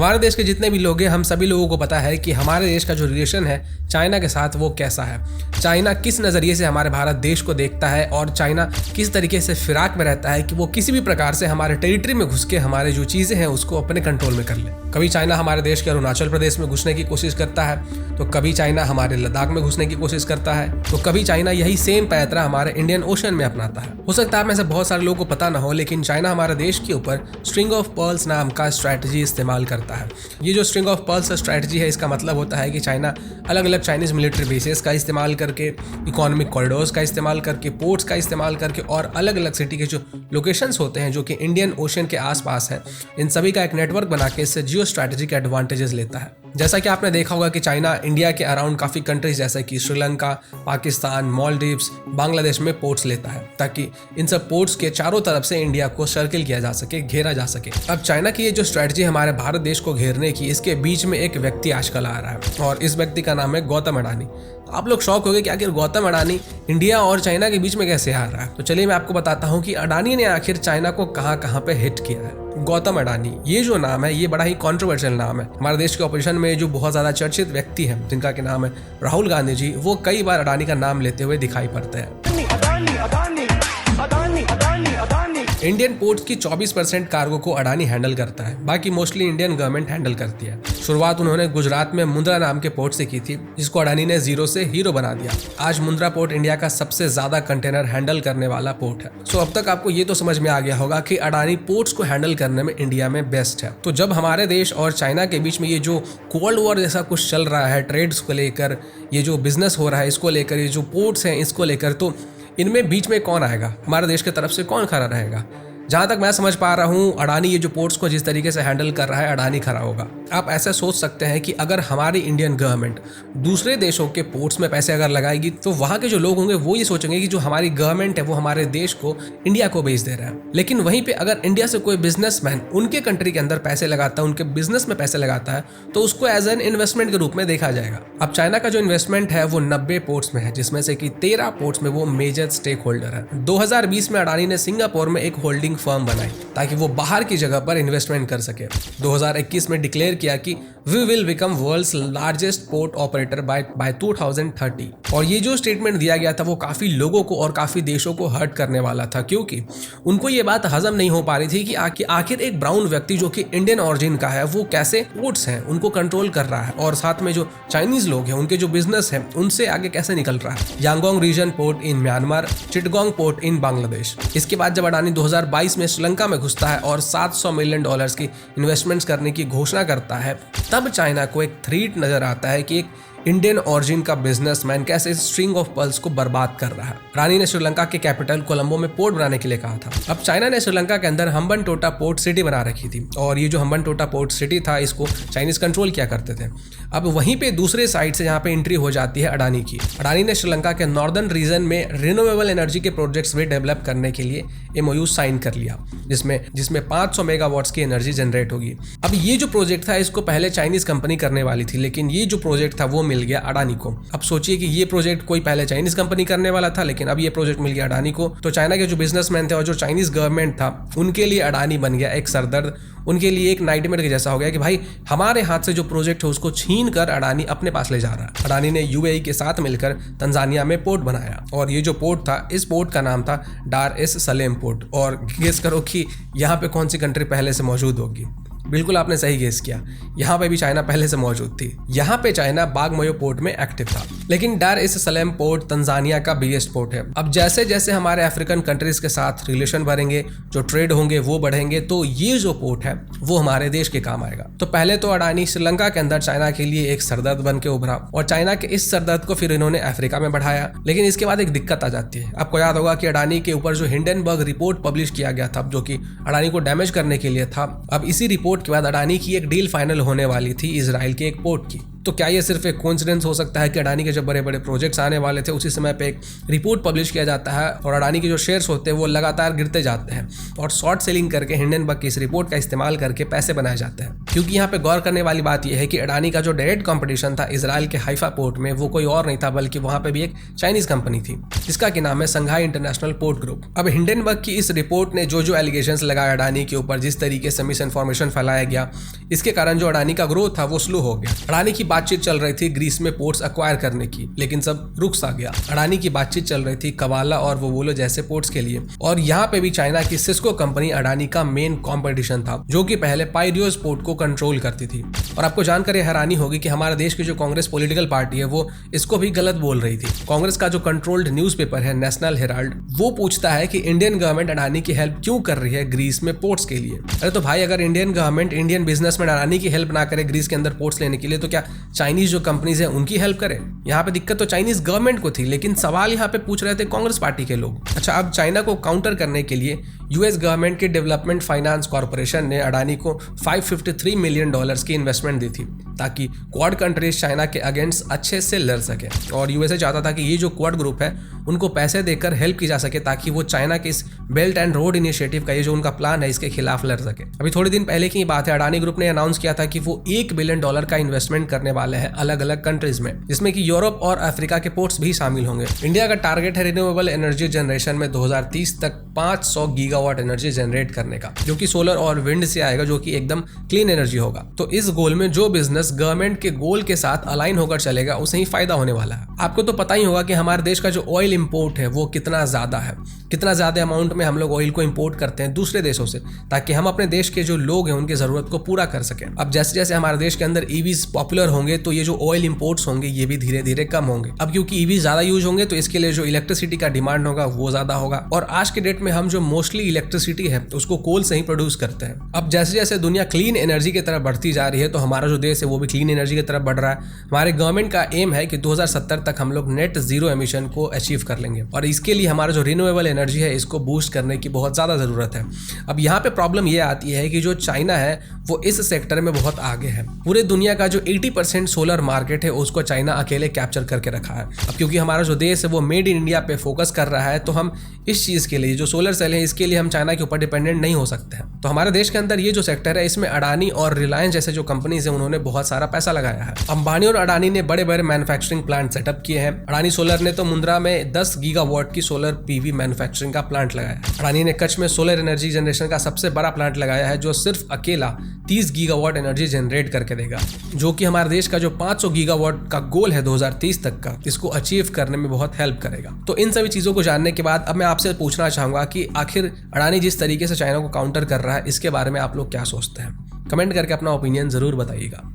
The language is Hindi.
हमारे देश के जितने भी लोग हैं, हम सभी लोगों को पता है कि हमारे देश का जो रिलेशन है चाइना के साथ वो कैसा है। चाइना किस नज़रिए से हमारे भारत देश को देखता है और चाइना किस तरीके से फिराक में रहता है कि वो किसी भी प्रकार से हमारे टेरिटरी में घुस के हमारे जो चीज़ें हैं उसको अपने कंट्रोल में कर ले। कभी चाइना हमारे देश के अरुणाचल प्रदेश में घुसने की कोशिश करता है, तो कभी चाइना हमारे लद्दाख में घुसने की कोशिश करता है, तो कभी चाइना यही सेम पैतरा हमारे इंडियन ओशन में अपनाता है। हो सकता है में से बहुत सारे लोगों को पता ना हो, लेकिन चाइना हमारे देश के ऊपर स्ट्रिंग ऑफ पर्ल्स नाम का स्ट्रैटेजी इस्तेमाल करता है। ये जो स्ट्रिंग ऑफ पर्ल्स स्ट्रैटेजी है, इसका मतलब होता है कि चाइना अलग अलग चाइनीज मिलिट्री बेसेस का इस्तेमाल करके, इकोनॉमिक कॉरिडोर्स का इस्तेमाल करके, पोर्ट्स का इस्तेमाल करके और अलग अलग सिटी के जो लोकेशंस होते हैं जो कि इंडियन ओशन के आसपास है, इन सभी का एक नेटवर्क बना के इससे जियो स्ट्रैटेजिक एडवांटेजेस लेता है। जैसा कि आपने देखा होगा कि चाइना इंडिया के अराउंड काफ़ी कंट्रीज जैसे कि श्रीलंका, पाकिस्तान, मालदीव्स, बांग्लादेश में पोर्ट्स लेता है ताकि इन सब पोर्ट्स के चारों तरफ से इंडिया को सर्किल किया जा सके, घेरा जा सके। अब चाइना की ये जो स्ट्रैटेजी हमारे भारत देश को घेरने की, इसके बीच में एक व्यक्ति आजकल आ रहा है और इस व्यक्ति का नाम है गौतम अडानी। आप लोग शौक हो गए कि आखिर गौतम अडानी इंडिया और चाइना के बीच में कैसे आ रहा है। तो चलिए मैं आपको बताता हूँ कि अडानी ने आखिर चाइना को कहाँ कहाँ पे हिट किया है। गौतम अडानी ये जो नाम है, ये बड़ा ही कंट्रोवर्शियल नाम है। हमारे देश के ऑपोजिशन में जो बहुत ज्यादा चर्चित व्यक्ति हैं, जिनका के नाम है राहुल गांधी जी, वो कई बार अडानी का नाम लेते हुए दिखाई पड़ते हैं। इंडियन पोर्ट्स की 24% कार्गो को अडानी हैंडल करता है, बाकी मोस्टली इंडियन गवर्नमेंट हैंडल करती है। शुरुआत उन्होंने गुजरात में मुंद्रा नाम के पोर्ट से की थी, जिसको अडानी ने जीरो से हीरो बना दिया। आज मुंद्रा पोर्ट इंडिया का सबसे ज्यादा कंटेनर हैंडल करने वाला पोर्ट है। सो अब तक आपको ये तो समझ में आ गया होगा कि अडानी पोर्ट्स को हैंडल करने में इंडिया में बेस्ट है। तो जब हमारे देश और चाइना के बीच में ये जो कोल्ड वॉर जैसा कुछ चल रहा है, ट्रेड्स को लेकर, ये जो बिजनेस हो रहा है इसको लेकर, ये जो पोर्ट्स हैं इसको लेकर, तो इनमें बीच में कौन आएगा? हमारे देश की तरफ से कौन खड़ा रहेगा? जहाँ तक मैं समझ पा रहा हूँ, अडानी ये जो पोर्ट्स को जिस तरीके से हैंडल कर रहा है, अडानी खड़ा होगा। आप ऐसा सोच सकते हैं कि अगर हमारी इंडियन गवर्नमेंट दूसरे देशों के पोर्ट्स में पैसे अगर लगाएगी, तो वहाँ के जो लोग होंगे वो ये सोचेंगे कि जो हमारी गवर्नमेंट है वो हमारे देश को इंडिया को बेच दे रहा है। लेकिन वहीं पे अगर इंडिया से कोई बिजनेसमैन उनके कंट्री के अंदर पैसे लगाता है, उनके बिजनेस में पैसे लगाता है, तो उसको एज एन इन्वेस्टमेंट के रूप में देखा जाएगा। अब चाइना का जो इन्वेस्टमेंट है वो 90 पोर्ट्स में है, जिसमें से कि 13 पोर्ट्स में वो मेजर स्टेक होल्डर है। 2020 में अडानी ने सिंगापुर में एक होल्डिंग फर्म बनाई ताकि वो बाहर की जगह पर इन्वेस्टमेंट कर सके। 2021 में डिक्लेयर किया कि we will become world's largest port operator by 2030। और ये जो स्टेटमेंट दिया गया था वो काफी लोगों को और काफी देशों को हर्ट करने वाला था, क्योंकि उनको ये बात हजम नहीं हो पा रही थी कि आखिर एक ब्राउन व्यक्ति जो कि इंडियन ऑरिजिन का है वो कैसे पोर्ट्स हैं उनको कंट्रोल कर रहा है और साथ में जो चाइनीज लोग हैं उनके जो बिजनेस है उनसे आगे कैसे निकल रहा है। Yangon region port in Myanmar, Chittagong port in Bangladesh. इसके बाद जब अडानी 2022 में श्रीलंका में घुसता है और $700 मिलियन की इन्वेस्टमेंट्स करने की घोषणा करता है, तब चाइना को एक थ्रेट नजर आता है कि एक इंडियन ऑरिजिन का बिजनेसमैन कैसे स्ट्रिंग ऑफ पर्ल्स को बर्बाद कर रहा है। रानी ने श्रीलंका के कैपिटल कोलंबो में पोर्ट बनाने के लिए कहा था। अब चाइना ने श्रीलंका के अंदर हम्बनटोटा पोर्ट सिटी बना रखी थी और ये जो हम्बनटोटा पोर्ट सिटी था इसको चाइनीज कंट्रोल किया करते थे। अब वहीं पे दूसरे साइड से यहाँ पे एंट्री हो जाती है अडानी की। अडानी ने श्रीलंका के नॉर्दर्न रीजन में रिन्यूएबल एनर्जी के प्रोजेक्ट्स भी डेवलप करने के लिए MOU साइन कर लिया, जिसमें 500 मेगावाट्स की एनर्जी जनरेट होगी। अब ये जो प्रोजेक्ट था इसको पहले चाइनीज कंपनी करने वाली थी, लेकिन ये जो प्रोजेक्ट था वो मिल गया अडानी को। अब सोचिए कि ये प्रोजेक्ट कोई पहले चाइनीज कंपनी करने वाला था, लेकिन अब ये प्रोजेक्ट मिल गया अडानी को। तो चाइना के जो बिजनेसमैन थे और जो चाइनीज गवर्नमेंट था उनके लिए अडानी बन गया एक सरदर्द, उनके लिए एक नाइटमेयर के जैसा हो गया कि भाई हमारे हाथ से जो प्रोजेक्ट है उसको छीन कर अडानी अपने पास ले जा रहा है। अडानी ने UAE के साथ मिलकर तंजानिया में पोर्ट बनाया और ये जो पोर्ट था, इस पोर्ट का नाम था डार एस सलेम पोर्ट। और गेस करो कि यहाँ पे कौन सी कंट्री पहले से मौजूद होगी। बिल्कुल आपने सही गेस किया, यहाँ पे भी चाइना पहले से मौजूद थी। यहाँ पे चाइना बागमयो पोर्ट में एक्टिव था, लेकिन डार एस सलेम पोर्ट तंजानिया का बिगेस्ट पोर्ट है। अब जैसे जैसे हमारे अफ्रीकन कंट्रीज के साथ रिलेशन बढ़ेंगे, जो ट्रेड होंगे वो बढ़ेंगे, तो ये जो पोर्ट है वो हमारे देश के काम आएगा। तो पहले तो अडानी श्रीलंका के अंदर चाइना के लिए एक सरदर्द बन के उभरा और चाइना के इस सरदर्द को फिर इन्होंने अफ्रीका में बढ़ाया। लेकिन इसके बाद एक दिक्कत आ जाती है। आपको याद होगा कि अडानी के ऊपर जो हिंडनबर्ग रिपोर्ट पब्लिश किया गया था, जो कि अडानी को डैमेज करने के लिए था। अब इसी रिपोर्ट के बाद अडानी की एक डील फाइनल होने वाली थी इजराइल के एक पोर्ट की। तो क्या ये सिर्फ एक कोइंसिडेंस हो सकता है कि अडानी के जब बड़े बड़े प्रोजेक्ट्स आने वाले थे उसी समय पे एक रिपोर्ट पब्लिश किया जाता है और अडानी के जो शेयर्स होते हैं वो लगातार गिरते जाते हैं और शॉर्ट सेलिंग करके हिंडनबर्ग की इस रिपोर्ट का इस्तेमाल करके पैसे बनाए जाते हैं? क्योंकि यहाँ पे गौर करने वाली बात यह है कि अडानी का जो डायरेक्ट कंपटीशन था इजराइल के हाइफा पोर्ट में वो कोई और नहीं था बल्कि वहां पे भी एक चाइनीज कंपनी थी जिसका कि नाम है संघाई इंटरनेशनल पोर्ट ग्रुप। अब हिंडनबर्ग की इस रिपोर्ट ने जो एलिगेशंस लगाए अडानी के ऊपर, जिस तरीके से मिस इन्फॉर्मेशन फैलाया गया, इसके कारण जो अडानी का ग्रोथ था वो स्लो हो गया। अडानी की बातचीत चल रही थी ग्रीस में पोर्ट्स एक्वायर करने की, लेकिन सब रुक सा गया। अडानी की बातचीत चल रही थी कवाला और वोवोलो जैसे पोर्ट्स के लिए, और यहाँ पे भी चाइना की सिस्को कंपनी अडानी का मेन कॉम्पिटिशन था जो कि पहले पायरियोस पोर्ट को कंट्रोल करती थी। और आपको जानकर ये हैरानी होगी कि हमारे देश की जो कांग्रेस पॉलिटिकल पार्टी है वो इसको भी गलत बोल रही थी। कांग्रेस का जो कंट्रोल्ड न्यूज़पेपर है नेशनल हेराल्ड, वो पूछता है कि इंडियन गवर्नमेंट अडानी की हेल्प क्यों कर रही है ग्रीस में पोर्ट्स के लिए। अरे तो भाई, अगर Indian government Indian businessman Adani की हेल्प ना करे ग्रीस के अंदर पोर्ट्स लेने के लिए, तो क्या चाइनीज जो कंपनीज है उनकी हेल्प करे? यहाँ पे दिक्कत तो चाइनीज गवर्नमेंट को थी, लेकिन सवाल यहाँ पे पूछ रहे थे कांग्रेस पार्टी के लोग। अच्छा, अब चाइना को काउंटर करने के लिए यूएस गवर्नमेंट के डेवलपमेंट फाइनेंस कॉर्पोरेशन ने अडानी को $553 मिलियन की इन्वेस्टमेंट दी थी ताकि क्वाड कंट्रीज चाइना के अगेंस्ट अच्छे से लड़ सके। और यूएसए चाहता था कि ये जो क्वाड ग्रुप है उनको पैसे देकर हेल्प की जा सके ताकि वो चाइना के इस बेल्ट एंड रोड इनिशिएटिव का ये जो उनका प्लान है इसके खिलाफ लड़ सके। अभी थोड़े दिन पहले की बात है, अडानी ग्रुप ने अनाउंस किया था कि वो $1 बिलियन का इन्वेस्टमेंट करने वाले हैं अलग अलग कंट्रीज में, जिसमें कि यूरोप और अफ्रीका के पोर्ट्स भी शामिल होंगे। इंडिया का टारगेट है रिन्यूएबल एनर्जी जनरेशन में 2030 तक 500 गीगावाट एनर्जी जनरेट करने का, जो कि सोलर और विंड से आएगा, जो कि एकदम क्लीन एनर्जी होगा। तो इस गोल में जो बिजनेस गवर्नमेंट के गोल के साथ अलाइन होकर चलेगा उसे ही फायदा होने वाला है। आपको तो पता ही होगा कि हमारे देश का जो ऑयल इंपोर्ट है वो कितना ज्यादा है, कितना ज्यादा अमाउंट में हम लोग ऑयल को इंपोर्ट करते हैं दूसरे देशों से, ताकि हम अपने देश के जो लोग हैं उनकी जरूरत को पूरा कर सकें। अब जैसे जैसे हमारे देश के अंदर ईवीज पॉपुलर होंगे तो ये जो ऑयल इंपोर्ट्स होंगे ये भी धीरे धीरे कम होंगे। अब क्योंकि ईवी ज्यादा यूज होंगे तो इसके लिए जो इलेक्ट्रिसिटी का डिमांड होगा वो ज्यादा होगा, और आज के डेट में हम जो मोस्टली इलेक्ट्रिसिटी है उसको कोल से ही प्रोड्यूस करते हैं। अब जैसे जैसे दुनिया क्लीन एनर्जी की तरफ बढ़ती जा रही है तो हमारा जो देश है वो भी क्लीन एनर्जी की तरफ बढ़ रहा है। हमारे गवर्नमेंट का एम है कि 2070 तक हम लोग नेट जीरो एमिशन को अचीव कर लेंगे, और इसके लिए हमारा जो रिन्यूएबल एनर्जी है इसको बूस्ट करने की बहुत ज़्यादा ज़रूरत है। अब यहाँ पे प्रॉब्लम ये आती है कि जो चाइना है वो इस सेक्टर में बहुत आगे है। पूरे दुनिया का जो 80% सोलर मार्केट है उसको चाइना अकेले कैप्चर करके रखा है। अब क्योंकि हमारा जो देश है वो मेड इन इंडिया पे फोकस कर रहा है तो हम इस चीज़ के लिए जो सोलर सेल है इसके लिए हम चाइना के ऊपर डिपेंडेंट नहीं हो सकते हैं। तो हमारे देश के अंदर ये जो सेक्टर है इसमें अडानी और रिलायंस जैसे जो कंपनीज है उन्होंने बहुत सारा पैसा लगाया है। अंबानी और अडानी ने बड़े बड़े मैन्युफैक्चरिंग प्लांट सेटअप किए हैं। अडानी सोलर ने तो मुंद्रा में 10 गीगावाट की सोलर पीवी मैन्युफैक्चरिंग का प्लांट लगाया है। अडानी ने कच्छ में सोलर एनर्जी जनरेशन का सबसे बड़ा प्लांट लगाया है जो सिर्फ अकेला 30 गीगावाट एनर्जी जनरेट करके देगा, जो कि हमारे देश का जो 500 गीगावाट का गोल है 2030 तक का, इसको अचीव करने में बहुत हेल्प करेगा। तो इन सभी चीजों को जानने के बाद अब मैं आपसे पूछना चाहूंगा कि आखिर अडानी जिस तरीके से चाइना को काउंटर कर रहा है इसके बारे में आप लोग क्या सोचते हैं? कमेंट करके अपना ओपिनियन जरूर बताइएगा।